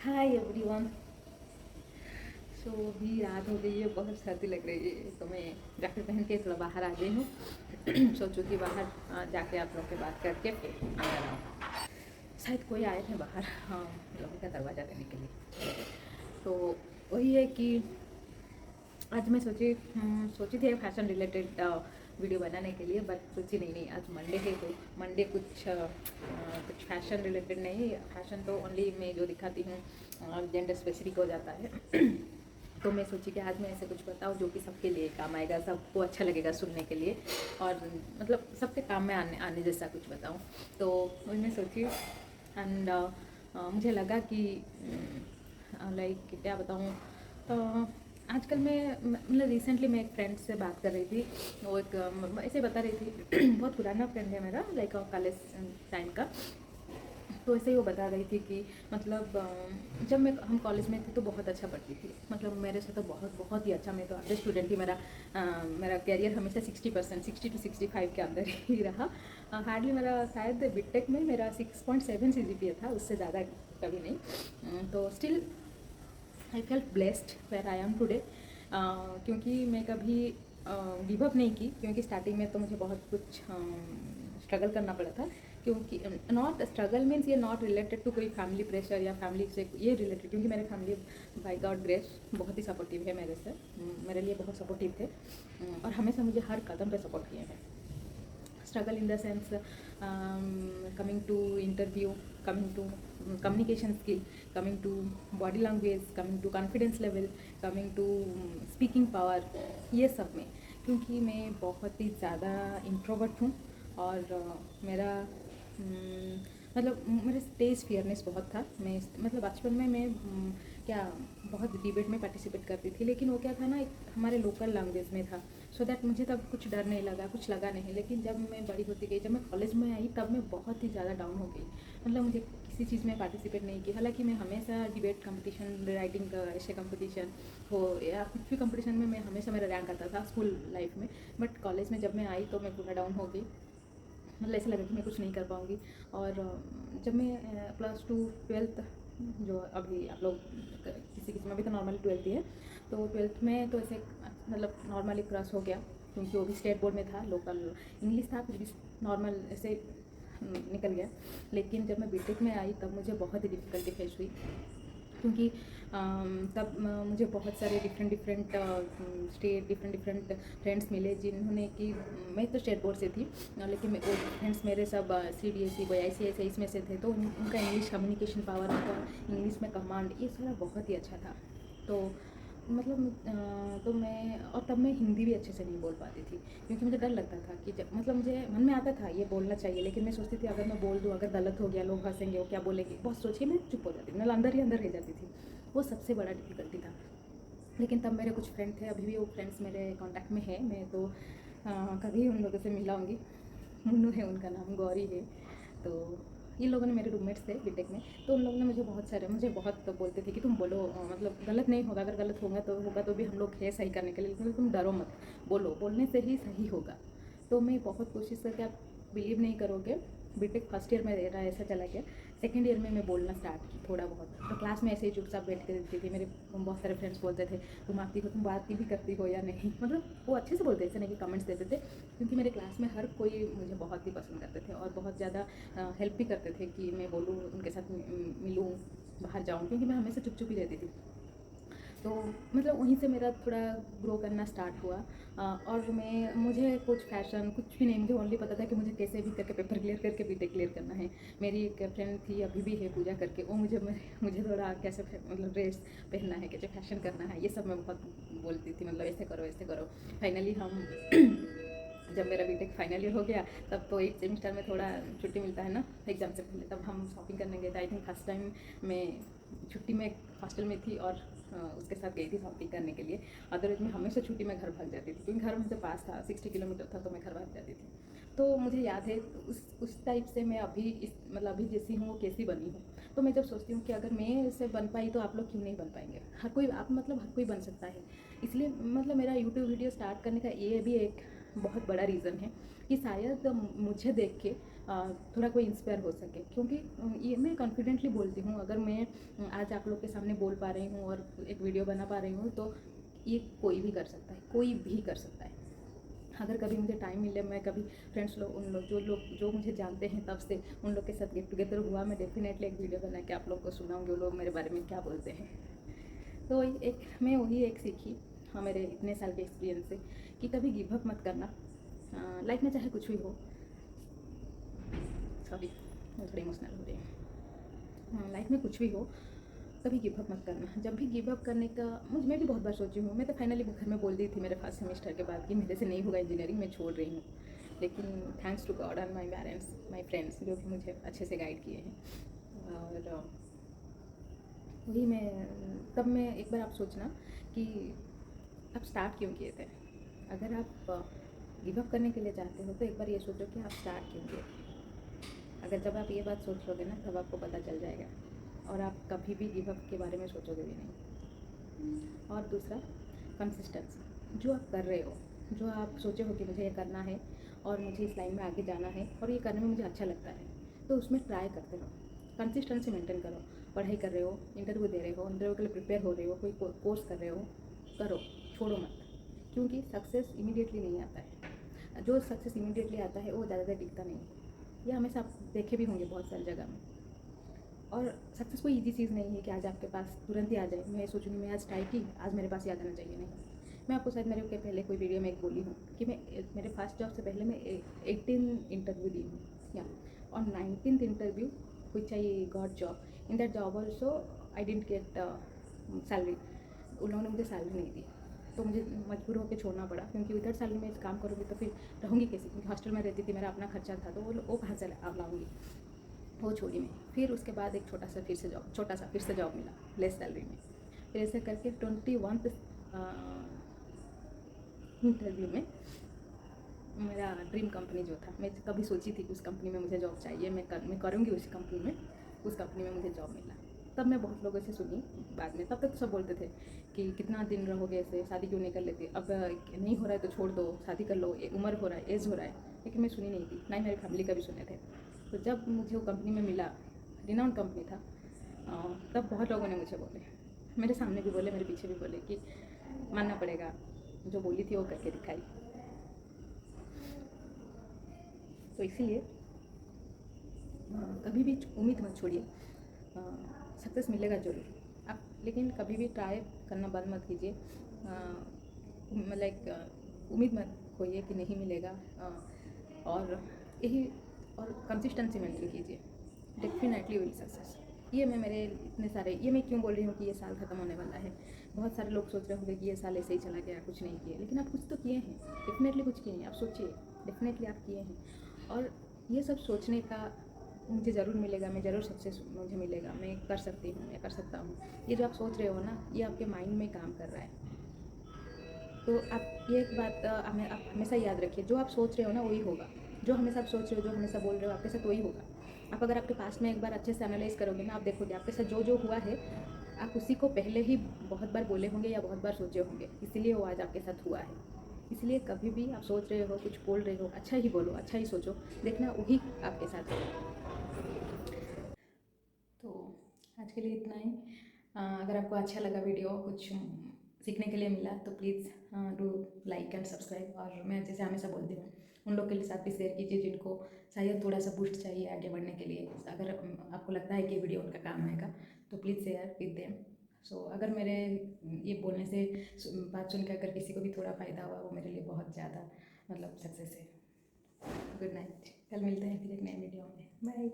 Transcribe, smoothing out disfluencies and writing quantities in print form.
Hi everyone. सो भी रात हो गई है, बहुत सर्दी लग रही है, तो मैं जैकेट पहन के थोड़ा बाहर आ गई हूँ। सोचूं कि बाहर जाके आप लोग से बात करके फिर अंदर आऊँ। शायद कोई आए थे बाहर, हाँ, लोगों का दरवाज़ा देने के लिए। तो वही है कि आज मैं सोची थी फैशन रिलेटेड वीडियो बनाने के लिए, बट सोची नहीं आज मंडे है तो मंडे कुछ फैशन रिलेटेड नहीं। फैशन तो ओनली मैं जो दिखाती हूँ जेंडर स्पेसिफिक हो जाता है। तो मैं सोची कि आज मैं ऐसे कुछ बताऊँ जो कि सबके लिए काम आएगा, सबको अच्छा लगेगा सुनने के लिए, और मतलब सबके काम में आने आने जैसा कुछ बताऊँ। तो वही मैं सोची एंड मुझे लगा कि लाइक क्या बताऊँ। आजकल मैं मतलब रिसेंटली मैं एक फ्रेंड से बात कर रही थी। वो एक ऐसे बता रही थी। बहुत पुराना फ्रेंड है मेरा, लाइक कॉलेज टाइम का। तो ऐसे ही वो बता रही थी कि मतलब जब हम कॉलेज में थे तो बहुत अच्छा पढ़ती थी, मतलब मेरे से तो बहुत बहुत ही अच्छा। मैं तो एवरेज स्टूडेंट ही, मेरा कैरियर हमेशा 60% 60 to 65 के अंदर ही रहा। हार्डली मेरा शायद बीटेक में मेरा 6.7 CGPA था, उससे ज़्यादा कभी नहीं। तो still I felt blessed where I am today, क्योंकि मैं कभी गिव अप नहीं की, क्योंकि स्टार्टिंग में तो मुझे बहुत कुछ स्ट्रगल करना पड़ा था। क्योंकि नॉट स्ट्रगल मीन्स ये नॉट रिलेटेड टू कोई फैमिली प्रेशर या फैमिली से ये रिलेटेड, क्योंकि मेरे फैमिली बाय गॉड ग्रेस बहुत ही सपोर्टिव है मेरे से, मेरे लिए बहुत सपोर्टिव थे, और हमेशा मुझे हर कदम पे सपोर्ट किए हैं। Struggle in the sense, coming to interview, coming to communication skill, coming to body language, coming to confidence level, coming to speaking power, ये सब में, क्योंकि मैं बहुत ही ज़्यादा इंट्रोवर्ट हूँ। और मेरा मतलब मेरा स्टेज फियरनेस बहुत था। मैं मतलब बचपन में मैं क्या बहुत डिबेट में पार्टिसिपेट करती थी, लेकिन वो क्या था ना, एक हमारे लोकल लैंग्वेज में था, सो दैट मुझे तब कुछ डर नहीं लगा, कुछ लगा नहीं। लेकिन जब मैं बड़ी होती गई, जब मैं कॉलेज में आई, तब मैं बहुत ही ज़्यादा डाउन हो गई। मतलब मुझे किसी चीज़ में पार्टिसिपेट नहीं की, हालांकि मैं हमेशा डिबेट कंपटीशन, राइटिंग का ऐसे कंपटीशन हो या कुछ भी कंपटीशन में मैं हमेशा मेरा रैंक आता था स्कूल लाइफ में। बट कॉलेज में जब मैं आई तो मैं पूरा डाउन हो गई, मतलब ऐसा लगा कि मैं कुछ नहीं कर पाऊँगी। और जब मैं +2 12th, जो अभी आप लोग किसी किसी में भी तो नॉर्मली 12th ही है, तो 12th में तो ऐसे मतलब नॉर्मली क्रॉस हो गया, क्योंकि वो भी स्टेट बोर्ड में था, लोकल इंग्लिश था, फिर भी नॉर्मल ऐसे निकल गया। लेकिन जब मैं बीटेक में आई तब मुझे बहुत ही डिफ़िकल्टी फेस हुई, क्योंकि तब मुझे बहुत सारे different different state different friends मिले, जिन्होंने कि मैं तो स्टेट बोर्ड से थी, लेकिन वो फ्रेंड्स मेरे सब CBSE कोई ICISI इसमें से थे। तो उनका इंग्लिश कम्युनिकेशन पावर, उनका इंग्लिश में कमांड, ये सारा बहुत ही अच्छा था। तो मतलब तो मैं, और तब मैं हिंदी भी अच्छे से नहीं बोल पाती थी, क्योंकि मुझे डर लगता था कि जब मतलब मुझे मन में आता था ये बोलना चाहिए, लेकिन मैं सोचती थी अगर मैं बोल दूँ, अगर गलत हो गया, लोग हंसेंगे, वो क्या बोलेंगे, बहुत सोचिए, मैं चुप हो जाती थी, मतलब अंदर ही अंदर रह जाती थी। वो सबसे बड़ा डिफ़िकल्टी था। लेकिन तब मेरे कुछ फ्रेंड थे, अभी भी वो फ्रेंड्स मेरे कांटेक्ट में है। मैं तो कभी उन लोगों से मिलाऊंगी। मुन्नू है उनका नाम, गौरी है। तो ये लोगों ने, मेरे रूममेट्स थे बीटेक में, तो उन लोगों ने मुझे बहुत तो बोलते थे कि तुम बोलो, मतलब गलत नहीं होगा, अगर गलत होगा तो भी हम लोग है सही करने के लिए, लेकिन तुम डरो मत, बोलो, बोलने से ही सही होगा। तो मैं बहुत कोशिश करके, आप बिलीव नहीं करोगे, बीटेक फर्स्ट ईयर में मेरा ऐसा चला गया, सेकेंड ईयर में मैं बोलना स्टार्ट की थोड़ा बहुत। तो क्लास में ऐसे ही चुपचाप बैठ के देखती थी। मेरे बहुत सारे फ्रेंड्स बोलते थे तुम आती हो, तुम बात भी करती हो या नहीं, मतलब वो अच्छे से बोलते थे, ऐसे नहीं कि कमेंट्स देते थे, क्योंकि मेरे क्लास में हर कोई मुझे बहुत ही पसंद करते थे, और बहुत ज़्यादा हेल्प भी करते थे कि मैं बोलूँ, उनके साथ मिलूँ, बाहर जाऊँ, क्योंकि मैं हमेशा चुप चुप ही रहती थी। तो मतलब वहीं से मेरा थोड़ा ग्रो करना स्टार्ट हुआ। और मुझे कुछ फैशन कुछ भी नहीं, मुझे ओनली पता था कि मुझे कैसे भी करके पेपर क्लियर करके बीटेक क्लियर करना है। मेरी एक फ्रेंड थी, अभी भी है, पूजा करके, वो मुझे थोड़ा कैसे मतलब ड्रेस पहनना है, कैसे फैशन करना है, ये सब मैं बहुत बोलती थी, मतलब ऐसे करो ऐसे करो। फाइनली हम जब मेरा बीटेक फाइनल ईयर हो गया, तब तो 8 सेमेस्टर में थोड़ा छुट्टी मिलता है ना एग्ज़ाम से पहले, तब हम शॉपिंग करने गए थे। आई थिंक फर्स्ट टाइम मैं छुट्टी में हॉस्टल में थी, और उसके साथ गई थी शॉपिंग करने के लिए। अदरवाइज मैं हमेशा छुट्टी में घर भाग जाती थी, क्योंकि घर मुझसे पास था, 60 किलोमीटर था, तो मैं घर भाग जाती थी। तो मुझे याद है, तो उस टाइप से मैं अभी मतलब अभी जैसी हूँ वो कैसी बनी हूँ। तो मैं जब सोचती हूँ कि अगर मैं इससे बन पाई तो आप लोग क्यों नहीं बन पाएंगे। हर कोई, आप मतलब हर कोई बन सकता है। इसलिए मतलब मेरा यूट्यूब वीडियो स्टार्ट करने का ये भी एक बहुत बड़ा रीज़न है कि शायद मुझे देख के थोड़ा कोई इंस्पायर हो सके। क्योंकि ये मैं कॉन्फिडेंटली बोलती हूँ, अगर मैं आज आप लोग के सामने बोल पा रही हूँ और एक वीडियो बना पा रही हूँ तो ये कोई भी कर सकता है, कोई भी कर सकता है। अगर कभी मुझे टाइम मिले, मैं कभी फ्रेंड्स लोग, उन लोग जो मुझे जानते हैं तब से, उन लोग के साथ गेट टुगेदर हुआ, मैं डेफिनेटली एक वीडियो बना के आप लोग को सुनाऊंगी वो लोग मेरे बारे में क्या बोलते हैं। तो मैं वही एक सीखी हाँ मेरे इतने साल के एक्सपीरियंस से कि कभी गिव अप मत करना। लाइफ में चाहे कुछ भी हो, सॉरी मैं थोड़ी इमोशनल हो रही हूँ। लाइफ में कुछ भी हो, कभी गिव अप मत करना। जब भी गिव अप करने का मैं भी बहुत बार सोची हूँ। मैं तो फाइनली घर में बोल दी थी मेरे फर्स्ट सेमेस्टर के बाद कि मेरे से नहीं होगा इंजीनियरिंग, मैं छोड़ रही हूँ। लेकिन thanks to God and my parents, my friends, जो कि मुझे अच्छे से गाइड किए हैं। और वही मैं एक बार आप सोचना कि आप स्टार्ट क्यों किए थे। अगर आप गिव अप करने के लिए चाहते हो तो एक बार ये सोचो कि आप स्टार्ट क्यों किए थे। अगर जब आप ये बात सोच लोगे ना तब आपको पता चल जाएगा और आप कभी भी गिव अप के बारे में सोचोगे भी नहीं। और दूसरा, कंसिस्टेंसी। जो आप कर रहे हो, जो आप सोचे हो कि मुझे ये करना है और मुझे इस लाइन में आगे जाना है और ये करने में मुझे अच्छा लगता है, तो उसमें ट्राई करते रहो, कंसिस्टेंसी मेंटेन करो। पढ़ाई कर रहे हो, इंटरव्यू दे रहे हो, इंटरव्यू के लिए प्रिपेयर हो रहे हो, कोई कोर्स कर रहे हो, करो, छोड़ो मत। क्योंकि सक्सेस इमीडिएटली नहीं आता है। जो सक्सेस इमीडिएटली आता है वो ज़्यादा देर टिकता नहीं है। ये हमेशा आप देखे भी होंगे बहुत सारी जगह में। और सक्सेस कोई ईजी चीज़ नहीं है कि आज आपके पास तुरंत ही आ जाए। मैं सोचूंगी मैं आज ट्राई की, आज मेरे पास ये आ जाना चाहिए, नहीं। मैं आपको शायद मेरे के पहले कोई वीडियो में एक बोली हूँ कि मैं मेरे फर्स्ट जॉब से पहले मैं 18 इंटरव्यू दी हूँ या और 19th interview which I got job. In that job also I didn't get salary. उन लोगों ने मुझे सैलरी नहीं दी, तो मुझे मजबूर होकर छोड़ना पड़ा। क्योंकि विदाउट सैलरी में काम करूँगी तो फिर रहूँगी कैसे, क्योंकि हॉस्टल में रहती थी, मेरा अपना खर्चा था, तो वो कहाँ से लाऊंगी। वो छोड़ी मैं। फिर उसके बाद एक छोटा सा फिर से जॉब मिला लेस सैलरी में। फिर ऐसे करके 21th इंटरव्यू में मेरा ड्रीम कंपनी जो था, मैं कभी सोची थी कि उस कंपनी में मुझे जॉब चाहिए, मैं करूँगी उस कंपनी में मुझे जॉब मिला। तब मैं बहुत लोगों से सुनी बाद में। तब तक तो सब बोलते थे कि कितना दिन रहोगे ऐसे, शादी क्यों नहीं कर लेते, अब नहीं हो रहा है तो छोड़ दो, शादी कर लो, उम्र हो रहा है, एज हो रहा है। लेकिन मैं सुनी नहीं थी, ना ही मेरी फैमिली का भी सुने थे। तो जब मुझे वो कंपनी में मिला, रिनाउंड कंपनी था, तब बहुत लोगों ने मुझे बोले, मेरे सामने भी बोले, मेरे पीछे भी बोले कि मानना पड़ेगा, जो बोली थी वो करके दिखाई। तो इसीलिए कभी भी उम्मीद मत छोड़िए, सक्सेस मिलेगा ज़रूर आप। लेकिन कभी भी ट्राई करना बंद मत कीजिए। लाइक उम्मीद मत खोइए कि नहीं मिलेगा। और यही और कंसिस्टेंसी मेंटेन कीजिए, डेफिनेटली विल सक्सेस। ये मैं क्यों बोल रही हूँ कि ये साल ख़त्म होने वाला है। बहुत सारे लोग सोच रहे होंगे कि ये साल ऐसे ही चला गया, कुछ नहीं किए, लेकिन आप कुछ तो किए हैं, डेफिनेटली कुछ किए हैं। आप सोचिए, डेफिनेटली आप किए हैं। और ये सब सोचने का मुझे ज़रूर मिलेगा, मैं ज़रूर सक्सेस मुझे मिलेगा, मैं कर सकती हूँ, मैं कर सकता हूँ, ये जो आप सोच रहे हो ना, ये आपके माइंड में काम कर रहा है। तो आप ये एक बात आप हमेशा याद रखिए, जो आप सोच रहे हो ना वही होगा। जो हमेशा आप सोच रहे हो, जो हमेशा बोल रहे हो, आपके साथ वही होगा। आप अगर आपके पास में एक बार अच्छे से एनालाइज करोगे ना, आप देखोगे आपके साथ जो जो हुआ है, आप उसी को पहले ही बहुत बार बोले होंगे या बहुत बार सोचे होंगे, इसीलिए वो आज आपके साथ हुआ है। इसलिए कभी भी आप सोच रहे हो, कुछ बोल रहे हो, अच्छा ही बोलो, अच्छा ही सोचो, देखना वही आपके साथ होगा। तो आज के लिए इतना ही। अगर आपको अच्छा लगा वीडियो, कुछ सीखने के लिए मिला, तो please do like and subscribe. और मैं जैसे हमेशा बोलती हूँ, उन लोग के साथ भी शेयर कीजिए जिनको शायद थोड़ा सा बूस्ट चाहिए आगे बढ़ने के लिए। अगर आपको लगता है कि ये वीडियो उनका काम आएगा तो प्लीज़ शेयर विद देम। सो अगर मेरे ये बोलने से बात सुन के अगर किसी को भी थोड़ा फ़ायदा हुआ, वो मेरे लिए बहुत ज़्यादा सक्सेस है। गुड नाइट, कल मिलते हैं फिर एक नए वीडियो में। बाय।